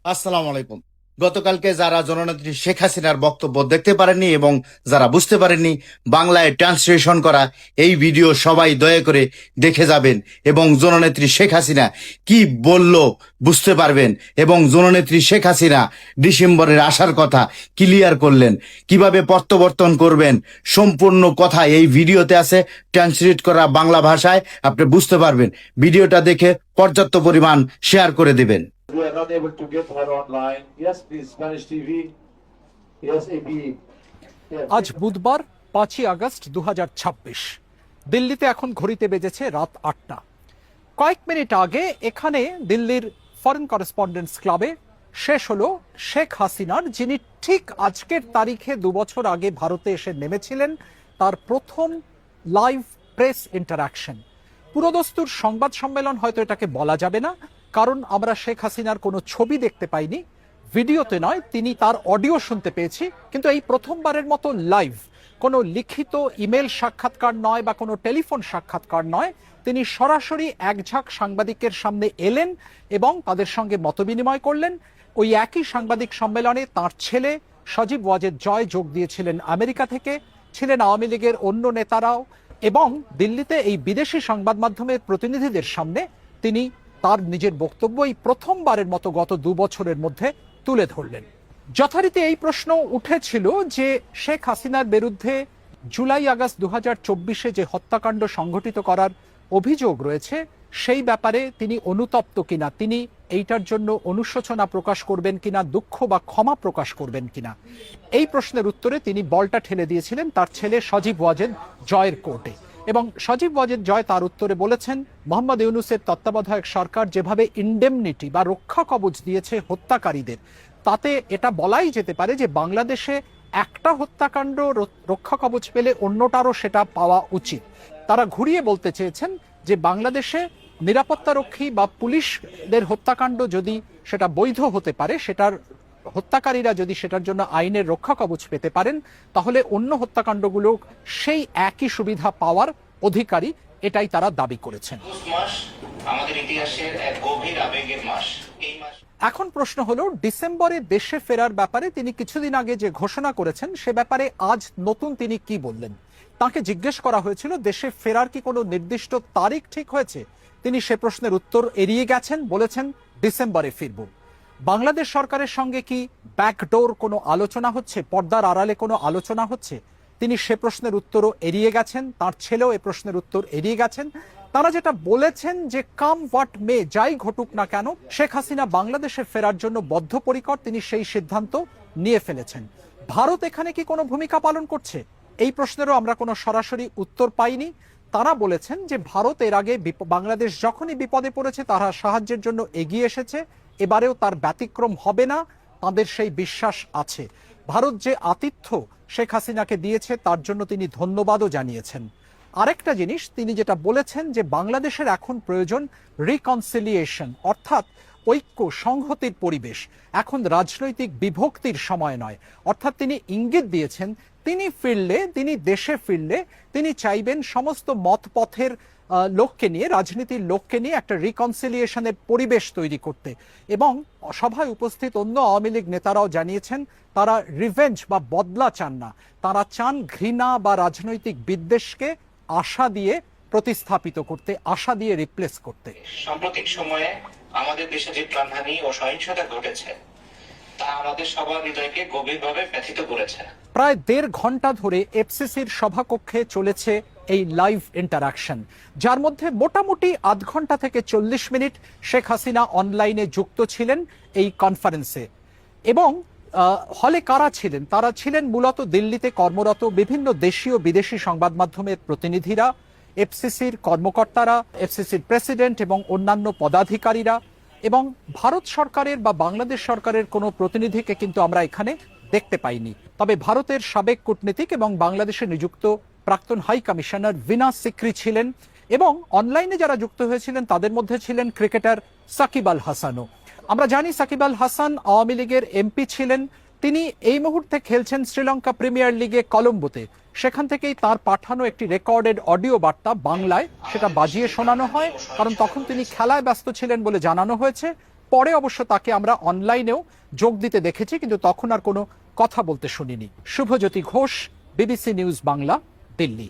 আসসালামু আলাইকুম। গতকালকে যারা জননেত্রী শেখ হাসিনার বক্তব্য দেখতে পারেননি এবং যারা বুঝতে পারেননি, বাংলায় ট্রান্সলেশন করা এই ভিডিও সবাই দয়া করে দেখে যাবেন এবং জননেত্রী শেখ হাসিনা কি বলল বুঝতে পারবেন। এবং জননেত্রী শেখ হাসিনা ডিসেম্বরের আসার কথা ক্লিয়ার করলেন, কিভাবে প্রত্যাবর্তন করবেন সম্পূর্ণ কথা এই ভিডিওতে আছে, ট্রান্সলেট করা বাংলা ভাষায়, আপনি বুঝতে পারবেন। ভিডিওটা দেখে পর্যাপ্ত পরিমাণ শেয়ার করে দিবেন। We are not able to get her online. Yes, please, Spanish TV. Yes, AB. Yes. আজ বুধবার 5ই আগস্ট 2026। দিল্লিতে এখন ঘড়িতে বেজেছে রাত 8টা। কয়েক মিনিট আগে এখানে দিল্লির ফরেন করেসপন্ডেন্টস ক্লাবে শেষ হলো শেখ হাসিনার, যিনি ঠিক আজকের তারিখে 2 বছর আগে ভারতে এসে নেমেছিলেন, তার প্রথম লাইভ প্রেস ইন্টারাকশন। পুরোদস্তুর সংবাদ সম্মেলন হয়তো এটাকে বলা যাবে না, কারণ আমরা শেখ হাসিনার কোনো ছবি দেখতে পাইনি, ভিডিওতে নয়, তিনি তার অডিও শুনতে পেয়েছি। কিন্তু এই প্রথমবারের মতো লাইভ, কোনো লিখিত ইমেল সাক্ষাৎকার নয় বা কোনো টেলিফোন সাক্ষাৎকার নয়, তিনি সরাসরি একঝাঁক সাংবাদিকের সামনে এলেন এবং তাদের সঙ্গে মতবিনিময় করলেন। ওই একই সাংবাদিক সম্মেলনে তার ছেলে সজীব ওয়াজেদ জয় যোগ দিয়েছিলেন আমেরিকা থেকে, ছিলেন আওয়ামী লীগের অন্য নেতারাও, এবং দিল্লিতে এই বিদেশি সংবাদ মাধ্যমের প্রতিনিধিদের সামনে তিনি তার নিজের বক্তব্য এই প্রথমবারের মতো গত 2 বছরের মধ্যে তুলে ধরলেন। যথারীতি এই প্রশ্ন উঠেছিল যে শেখ হাসিনার বিরুদ্ধে জুলাই আগস্ট 2024-এ যে হত্যাকাণ্ড সংঘটিত করার অভিযোগ রয়েছে, সেই ব্যাপারে তিনি অনুতপ্ত কিনা, তিনি এইটার জন্য অনুশোচনা প্রকাশ করবেন কিনা, দুঃখ বা ক্ষমা প্রকাশ করবেন কিনা। এই প্রশ্নের উত্তরে তিনি বলটা ঠেলে দিয়েছিলেন তার ছেলে সজীব ওয়াজেদ জয়ের কোর্টে। এবং সজীব ওয়াজেদ জয় তার উত্তরে বলেছেন, মোহাম্মদ ইউনূসের তত্ত্বাবধায়ক সরকার যেভাবে ইন্ডেমনিটি বা রক্ষা কবচ দিয়েছে হত্যাকারীদের, তাতে এটা বলাই যেতে পারে যে বাংলাদেশে একটা হত্যাকাণ্ড রক্ষা কবচ পেলে অন্যটারও সেটা পাওয়া উচিত। তারা ঘুরিয়ে বলতে চেয়েছেন যে বাংলাদেশে নিরাপত্তারক্ষী বা পুলিশদের হত্যাকাণ্ড যদি সেটা বৈধ হতে পারে, সেটার হত্যাকারীরা যদি সেটার জন্য আইনের রক্ষা কবচ পেতে পারেন, তাহলে অন্য হত্যাকাণ্ডগুলো সেই একই সুবিধা পাওয়ার অধিকারী, এটাই তারা দাবি করেছেন। আমাদের ইতিহাসের এক গভীর আবেগের মাস। এই মাস এখন প্রশ্ন হলো, ডিসেম্বরে দেশে ফেরার ব্যাপারে তিনি কিছুদিন আগে যে ঘোষণা করেছেন, সে ব্যাপারে আজ নতুন তিনি কি বললেন। তাকে জিজ্ঞেস করা হয়েছিল দেশে ফেরার কি কোনো নির্দিষ্ট তারিখ ঠিক হয়েছে, তিনি সে প্রশ্নের উত্তর এড়িয়ে গেছেন, বলেছেন ডিসেম্বরে ফিরব। বাংলাদেশ সরকারের সঙ্গে কি ব্যাকডোর কোনো আলোচনা হচ্ছে, পর্দার আড়ালে কোনো আলোচনা হচ্ছে, তিনি সে প্রশ্নের উত্তরও এড়িয়ে গেছেন, তার ছেলেও এ প্রশ্নের উত্তর এড়িয়ে গেছেন। তারা যেটা বলেছেন যে কাম হোয়াট মে, যাই ঘটুক না কেন, শেখ হাসিনা বাংলাদেশে ফেরার জন্য বদ্ধপরিকর, তিনি সেই সিদ্ধান্ত নিয়ে ফেলেছেন। ভারত এখানে কি কোনো ভূমিকা পালন করছে, এই প্রশ্নেরও আমরা কোনো সরাসরি উত্তর পাইনি। তারা বলেছেন যে ভারত এর আগে বাংলাদেশ যখনই বিপদে পড়েছে তারা সাহায্যের জন্য এগিয়ে এসেছে, এবারেও তার ব্যতিক্রম হবে না, তাদের সেই বিশ্বাস আছে। ভারত যে আতিথ্য শেখ হাসিনাকে দিয়েছে তার জন্য তিনি ধন্যবাদও জানিয়েছেন। আরেকটা জিনিস তিনি যেটা বলেছেন যে বাংলাদেশের এখন প্রয়োজন রিকনসিলিয়েশন, অর্থাৎ ঐক্য সংহতির পরিবেশ, এখন রাজনৈতিক বিভক্তির সময় নয়। অর্থাৎ তিনি ইঙ্গিত দিয়েছেন তিনি ফিরলে, তিনি দেশে ফিরলে তিনি চাইবেন সমস্ত মত পথের লোককে নিয়ে, রাজনীতির লোককে নিয়ে একটা রিকনসিলিয়েশনের পরিবেশ তৈরি করতে। এবং সভায় উপস্থিত অন্য আওয়ামী লীগ নেতারাও জানিয়েছেন তারা রিভেঞ্জ বা বদলা চান না, তারা চান ঘৃণা বা রাজনৈতিক বিদ্বেষকে আশা দিয়ে প্রতিস্থাপিত করতে, আশা দিয়ে রিপ্লেস করতে। সাম্প্রতিক সময়ে আমাদের দেশে যে প্রাণহানি ও সহিংসতা ঘটেছে তা আমাদের সবার হৃদয়কে গভীরভাবে ব্যথিত করেছে। প্রায় 1.5 ঘন্টা ধরে এফসিসির সভাকক্ষে চলেছে এই লাইভ ইন্টারাকশন, যার মধ্যে মোটামুটি আধ ঘন্টা থেকে 40 মিনিট শেখ হাসিনা অনলাইনে যুক্ত ছিলেন এই কনফারেন্সে। এবং হলে কারা ছিলেন, তারা ছিলেন মূলত দিল্লিতে কর্মরত বিভিন্ন দেশীয় বিদেশি সংবাদ মাধ্যমের প্রতিনিধিরা, এফসিসির কর্মকর্তারা, এফসিসির প্রেসিডেন্ট এবং অন্যান্য পদাধিকারীরা। এবং ভারত সরকারের বা বাংলাদেশ সরকারের কোনো প্রতিনিধিকে কিন্তু আমরা এখানে দেখতে পাইনি। তবে ভারতের সাবেক কূটনীতিক এবং বাংলাদেশে নিযুক্ত প্রাক্তন হাই কমিশনার ভিনা সিকরি ছিলেন, এবং অনলাইনে যারা যুক্ত হয়েছিলেন তাদের মধ্যে ছিলেন ক্রিকেটার সাকিব আল হাসানও। আমরা জানি সাকিব আল হাসান আওয়ামী লীগের এমপি ছিলেন, তিনি এই মুহূর্তে খেলছেন শ্রীলঙ্কা প্রিমিয়ার লিগে কলম্বোতে। সেখান থেকেই তার পাঠানো একটি রেকর্ডেড অডিও বার্তা বাংলায় সেটা বাজিয়ে শোনানো হয়, কারণ তখন তিনি খেলায় ব্যস্ত ছিলেন বলে জানানো হয়েছে। পরে অবশ্য তাকে আমরা অনলাইনেও যোগ দিতে দেখেছি, কিন্তু তখন আর কোনো কথা বলতে শুনিনি। Shubhajyoti Ghosh, BBC news Bangla, Delhi.